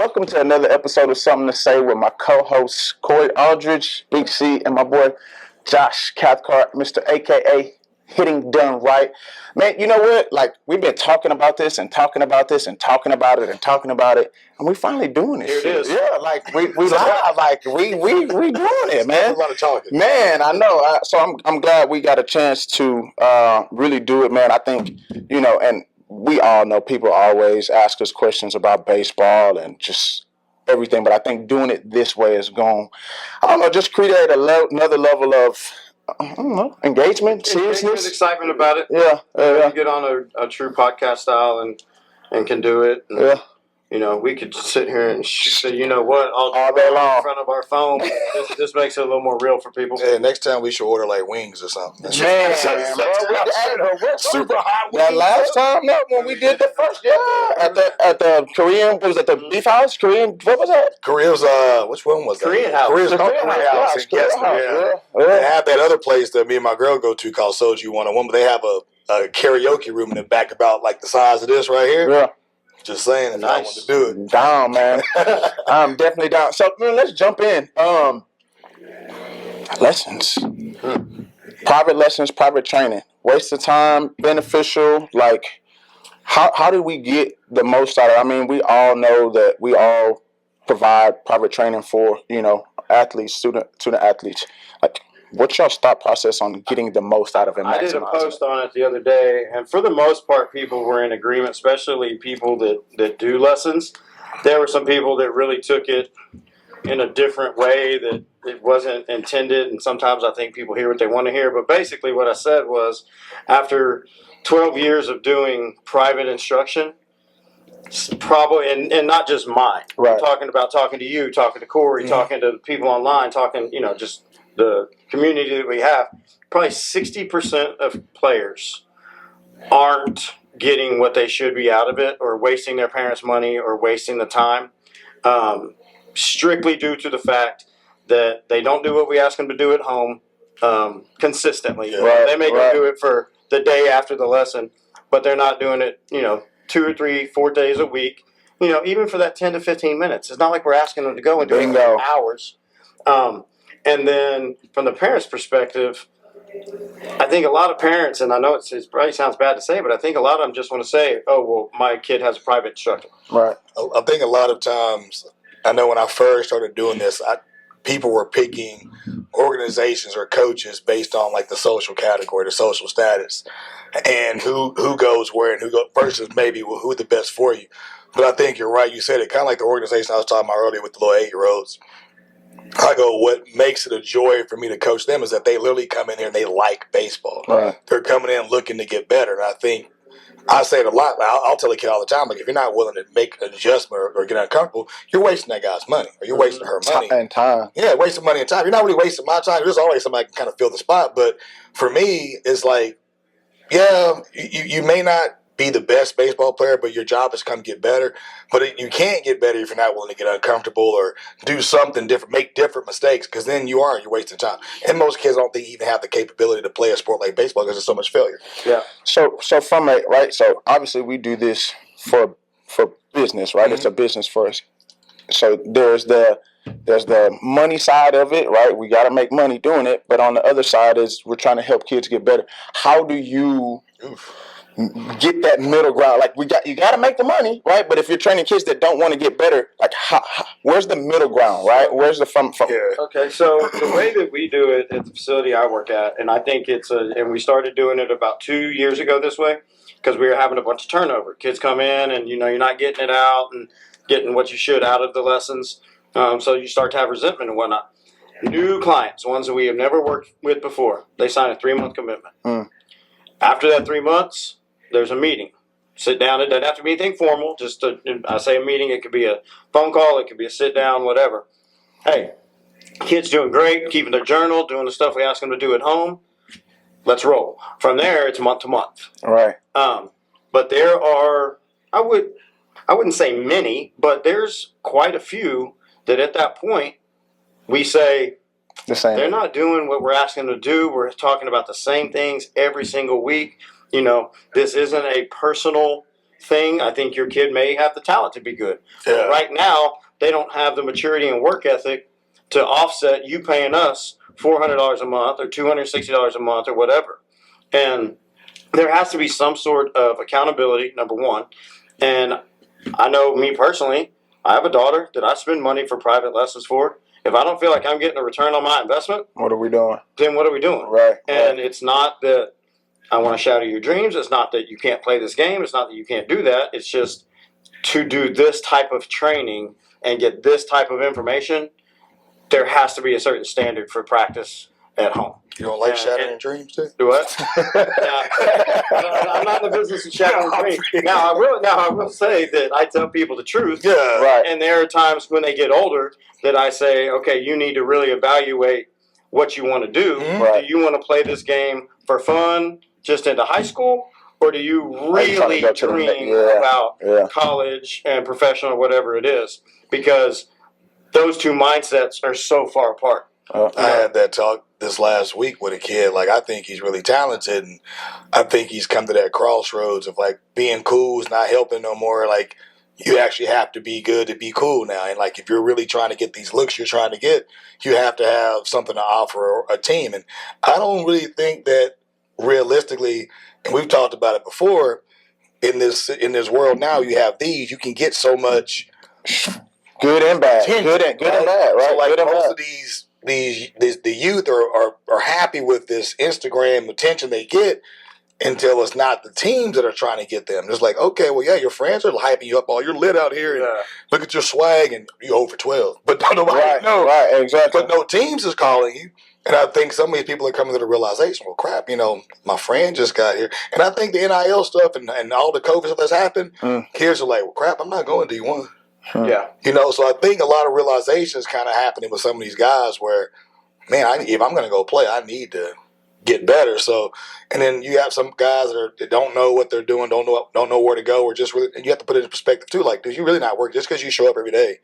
Welcome to another episode of Something to Say with my co-hosts Corey Aldridge, Big C, and my boy Josh Cathcart, Mr. AKA Hitting Done Right. Man, you know what? Like, we've been talking about this and talking about this and talking about it and talking about it, and we finally doing this shit. Here it is. Yeah, like we live, like we doing it, man. A lot of talking. Man, I know. So I'm glad we got a chance to really do it, man. I think, and we all know people always ask us questions about baseball and just everything, but I think doing it this way is going, I don't know, just create another level of, I don't know, engagement, seriousness. Excitement about it. Yeah. You get on a true podcast style and can do it. And, Yeah. we could sit here and shoot the all day long in front of our phone. This makes it a little more real for people. Yeah, next time we should order like wings or something. Man, we're super hot. That last time, when we did the first, at the Korean, what was it, the Beef House? Korean, what was that? Korea's, which one was that? Korean House. Korean House. They have that other place that me and my girl go to called Soju 101, but they have a karaoke room in the back about like the size of this right here. Yeah. Just saying, if I want to do it. Down, man. I'm definitely down. So, man, let's jump in. Lessons. Private lessons, private training. Waste of time, beneficial. Like, how do we get the most out of it? I mean, we all know that we all provide private training for, athletes, student athletes. Like, what's your thought process on getting the most out of it? I did a post on it the other day, and for the most part, people were in agreement, especially people that do lessons. There were some people that really took it in a different way that it wasn't intended, and sometimes I think people hear what they want to hear. But basically what I said was, after 12 years of doing private instruction, probably, and not just mine. Right. I'm talking to you, talking to Corey, talking to people online, talking, just the community that we have, probably 60% of players aren't getting what they should be out of it, or wasting their parents' money, or wasting the time, strictly due to the fact that they don't do what we ask them to do at home consistently. Right, they may go do it for the day after the lesson, but they're not doing it, 2 or 3, 4 days a week, even for that 10 to 15 minutes. It's not like we're asking them to go and do it for hours. And then from the parents' perspective, I think a lot of parents, and I know it probably sounds bad to say, but I think a lot of them just want to say, oh, well, my kid has a private instructor. Right. I think a lot of times, I know when I first started doing this, people were picking organizations or coaches based on like the social category, the social status, and who goes where and who goes versus maybe who the best for you. But I think you're right. You said it kind of like the organization I was talking about earlier with the little 8-year-olds. I go, what makes it a joy for me to coach them is that they literally come in here and they like baseball. Right. They're coming in looking to get better. And I think I say it a lot. I'll tell a kid all the time, like, if you're not willing to make an adjustment or get uncomfortable, you're wasting that guy's money or you're wasting her money. And time. Yeah, wasting money and time. You're not really wasting my time. There's always somebody can kind of fill the spot. But for me, it's like, yeah, you may not be the best baseball player, but your job is to come get better. But you can't get better if you're not willing to get uncomfortable or do something different, make different mistakes, because then you're wasting time. And most kids don't think even have the capability to play a sport like baseball because there's so much failure. Yeah. So from so obviously we do this for business, right? Mm-hmm. It's a business for us. So there's the money side of it, right? We got to make money doing it, but on the other side is we're trying to help kids get better. How do you get that middle ground? Like, you got to make the money, right? But if you're training kids that don't want to get better, like, where's the middle ground, right? Where's the from? Yeah. Okay, so the way that we do it at the facility I work at, and I think and we started doing it about 2 years ago this way, because we were having a bunch of turnover. Kids come in and, you're not getting it out and getting what you should out of the lessons. So you start to have resentment and whatnot. New clients, ones that we have never worked with before, they sign a 3-month commitment. After that 3 months, there's a meeting. Sit down. It doesn't have to be anything formal. I say a meeting. It could be a phone call. It could be a sit down, whatever. Hey, kid's doing great, keeping their journal, doing the stuff we ask them to do at home. Let's roll. From there, it's month to month. All right. But there are, I wouldn't say many, but there's quite a few that at that point we say, the same. They're not doing what we're asking them to do. We're talking about the same things every single week. This isn't a personal thing, I think your kid may have the talent to be good. Yeah. But right now, they don't have the maturity and work ethic to offset you paying us $400 a month or $260 a month or whatever. And there has to be some sort of accountability, number one. And I know me personally, I have a daughter that I spend money for private lessons for. If I don't feel like I'm getting a return on my investment, What are we doing? then what are we doing? Right. And it's not that I want to shatter your dreams. It's not that you can't play this game. It's not that you can't do that. It's just to do this type of training and get this type of information, there has to be a certain standard for practice at home. You don't like And- shattering and- dreams, too? Do what? I'm not in the business of shattering dreams. Now I will say that I tell people the truth. Yeah. Right. And there are times when they get older that I say, okay, you need to really evaluate what you want to do. Mhm. Right. Do you want to play this game for fun, just into high school, or do you Are you trying to really go to the dream yeah. about Yeah. college and professional, whatever it is? Because those two mindsets are so far apart. I had that talk this last week with a kid. Like, I think he's really talented, and I think he's come to that crossroads of, like, being cool is not helping no more. Like, you actually have to be good to be cool now. And, like, if you're really trying to get these looks you're trying to get, you have to have something to offer a team. And I don't really think that realistically, and we've talked about it before, in this world now, you have these. You can get so much Good and bad. attention, Good and bad, right? So, like, good and most bad. of the youth are happy with this Instagram attention they get until it's not the teams that are trying to get them. It's like, okay, well, yeah, your friends are hyping you up. All you're lit out here, and look at your swag, and you over 12. But nobody Right. knows. Right. Exactly. But no teams is calling you. And I think some of these people are coming to the realization, well, crap, my friend just got here. And I think the NIL stuff and all the COVID stuff that's happened, kids are like, well, crap, I'm not going D1. Yeah. So I think a lot of realizations kind of happening with some of these guys where, man, if I'm going to go play, I need to get better. So, and then you have some guys that don't know what they're doing, don't know where to go, or just really, and you have to put it in perspective too. Like, dude, you really not working just because you show up every day.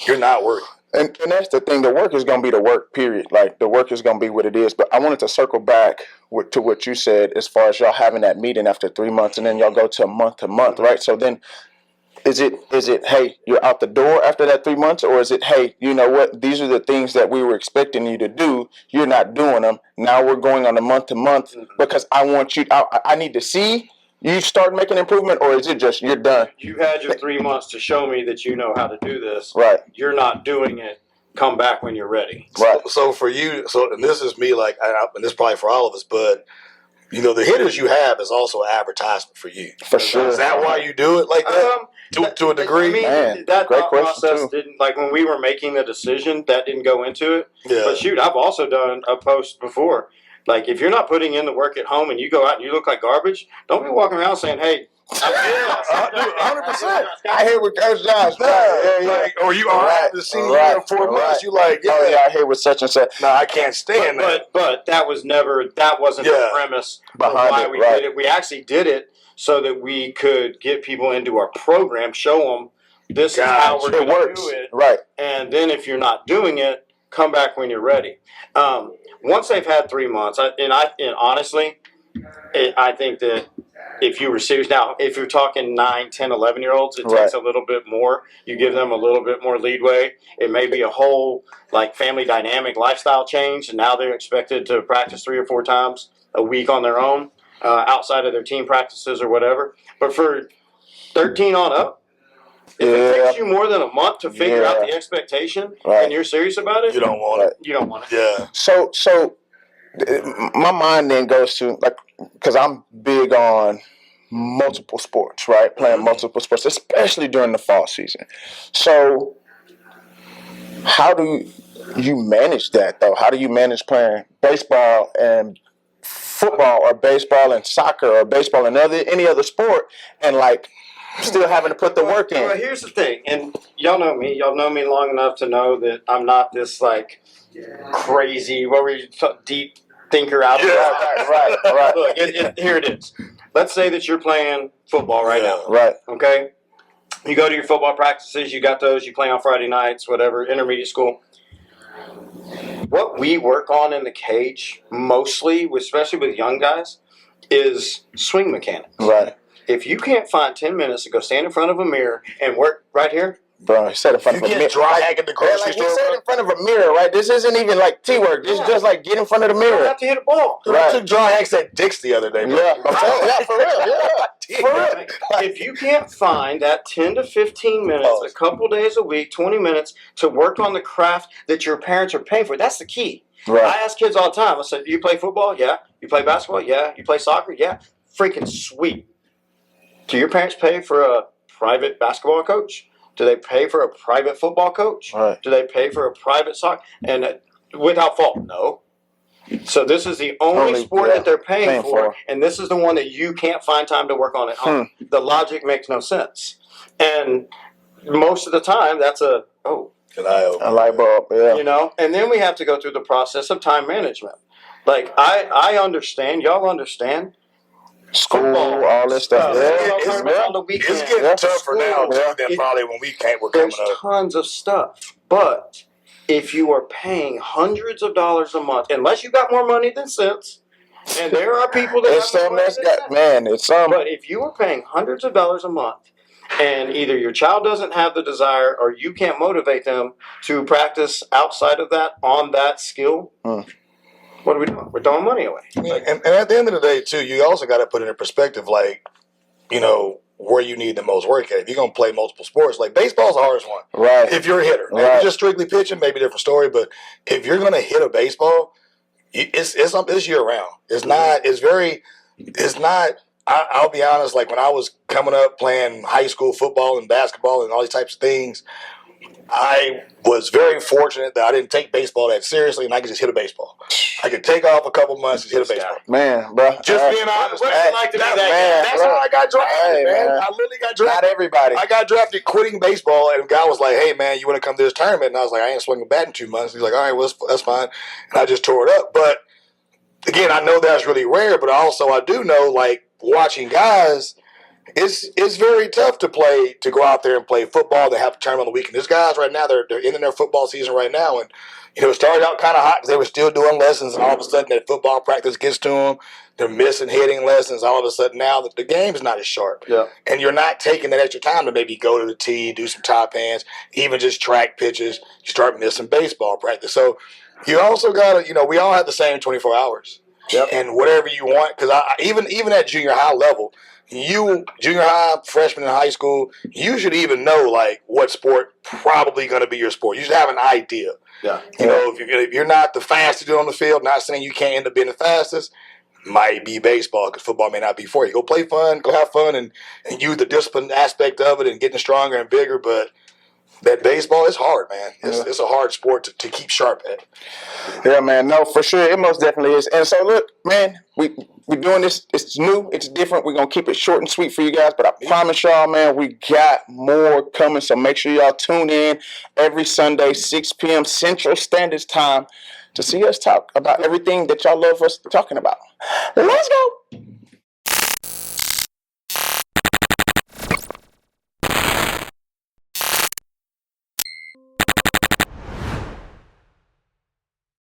You're not working. And that's the thing. The work is going to be the work, period. Like, the work is going to be what it is. But I wanted to circle back to what you said as far as y'all having that meeting after 3 months, and then y'all go to month, right? So then is it, hey, you're out the door after that 3 months? Or is it, hey, you know what? These are the things that we were expecting you to do. You're not doing them. Now we're going on a month to month because I want you, I need to see you start making improvement, or is it just you're done? You had your 3 months to show me that you know how to do this. Right. You're not doing it. Come back when you're ready. Right. So for you, and this is me, like, and this is probably for all of us, but the hitters you have is also an advertisement for you. For sure. Is that why you do it like that? To a degree? I mean, Man, that great thought question, process too. didn't, like, when we were making the decision, that didn't go into it. Yeah. But shoot, I've also done a post before. Like, if you're not putting in the work at home and you go out and you look like garbage, don't be walking around saying, hey, Yeah, 100%. I hear what Coach Josh. Or you are Right, the senior right, year in 4 months. right. You like, Oh, yeah, I hear with such and such. no, I can't stand that. but that wasn't Yeah. the premise Behind of why it, we right. did it. We actually did it so that we could get people into our program, show them this is how we're It going to works. do it. Right. And then if you're not doing it, come back when you're ready. Once they've had 3 months, and honestly, I think that if you were serious, now if you're talking 9, 10, 11-year-olds, it Right. takes a little bit more. You give them a little bit more leadway. It may be a whole family dynamic lifestyle change, and now they're expected to practice 3 or 4 times a week on their own, outside of their team practices or whatever. But for 13 on up, if it takes you more than a month to figure out the expectation Right. and you're serious about it, You don't want it. you don't want it. Yeah. So my mind then goes to, like, because I'm big on multiple sports, right? Playing multiple sports, especially during the fall season. So how do you manage that, though? How do you manage playing baseball and football, or baseball and soccer, or baseball and any other sport, and still having to put the work in? Well, here's the thing, and y'all know me. Y'all know me long enough to know that I'm not this crazy, deep thinker out there. Right. Look, here it is. Let's say that you're playing football right now. Right. Okay, you go to your football practices. You got those. You play on Friday nights, whatever. Intermediate school. What we work on in the cage mostly, especially with young guys, is swing mechanics. Right. if you can't find 10 minutes to go stand in front of a mirror and work right here, Bro, he said in front You of a get mirror. dry hack at the Yeah, grocery like he store. said in front of a mirror, right? This isn't even like T-work. This is just like get in front of the you don't mirror. have to hit a ball. Dude, Right. I took dry hacks at Dick's the other day, bro. Yeah, I'm telling you, yeah, for real, yeah. For real. If you can't find that 10 to 15 minutes, Oh. a couple days a week, 20 minutes to work on the craft that your parents are paying for, that's the key. Right. I ask kids all the time, I said, you play football? Yeah. You play basketball? Yeah. You play soccer? Yeah. Freaking sweet. Do your parents pay for a private basketball coach? Do they pay for a private football coach? Right. Do they pay for a private soccer? And without fault, no. So this is the only sport that they're paying for, and this is the one that you can't find time to work on at home. The logic makes no sense. And most of the time, that's a light bulb, yeah. you know. And then we have to go through the process of time management. Like I understand, y'all understand. School, Football, all this stuff. stuff, Yeah, football it's, tournaments on the It's weekend. getting tougher now Yeah. than probably when we're coming There's up. tons of stuff, but if you are paying hundreds of dollars a month, unless you got more money than sense, and there are people that it's have more something money that's than got, sense. man, it's something. But if you are paying hundreds of dollars a month, and either your child doesn't have the desire, or you can't motivate them to practice outside of that on that skill, what are we doing? We're throwing money away. I mean, and at the end of the day, too, you also got to put it in perspective, like, you know, where you need the most work at. If you're going to play multiple sports, like baseball's the hardest one. Right. If you're a hitter. Now, if Right. you're just strictly pitching, maybe a different story. But if you're going to hit a baseball, it's year round. I'll be honest, like when I was coming up playing high school football and basketball and all these types of things, I was very fortunate that I didn't take baseball that seriously and I could just hit a baseball. I could take off a couple months and hit a baseball. Man, bro. Just being honest. What's it like to be that man, That's bro. how I got drafted, Hey, man. man. I literally got Not drafted. everybody. I got drafted quitting baseball, and a guy was like, "Hey, man, you want to come to this tournament?" And I was like, "I ain't swinging a bat in 2 months." He's like, "All right, well, that's fine." And I just tore it up. But again, I know that's really rare, but also I do know, like, watching guys, it's very tough to go out there and play football. They have a tournament on the weekend. There's guys right now, they're ending their football season right now, and it started out kind of hot because they were still doing lessons, and all of a sudden that football practice gets to them. They're missing hitting lessons. All of a sudden now that the game is not as sharp. Yeah. And you're not taking that extra time to maybe go to the tee, do some top hands, even just track pitches. You start missing baseball practice. So you also got to, we all have the same 24 hours. Yep. And whatever you want, because even at junior high level, junior high, freshman in high school, you should even know, like, what sport probably going to be your sport. You should have an idea. Yeah. If you're not the fastest on the field, not saying you can't end up being the fastest, might be baseball because football may not be for you. Go play fun, go have fun, and use the discipline aspect of it and getting stronger and bigger. But that baseball is hard, man. It's a hard sport to keep sharp at. Yeah, man. No, for sure. It most definitely is. And so, look, man, we're doing this. It's new. It's different. We're going to keep it short and sweet for you guys. But I promise y'all, man, we got more coming. So make sure y'all tune in every Sunday, 6 p.m. Central Standard Time to see us talk about everything that y'all love us talking about. Let's go.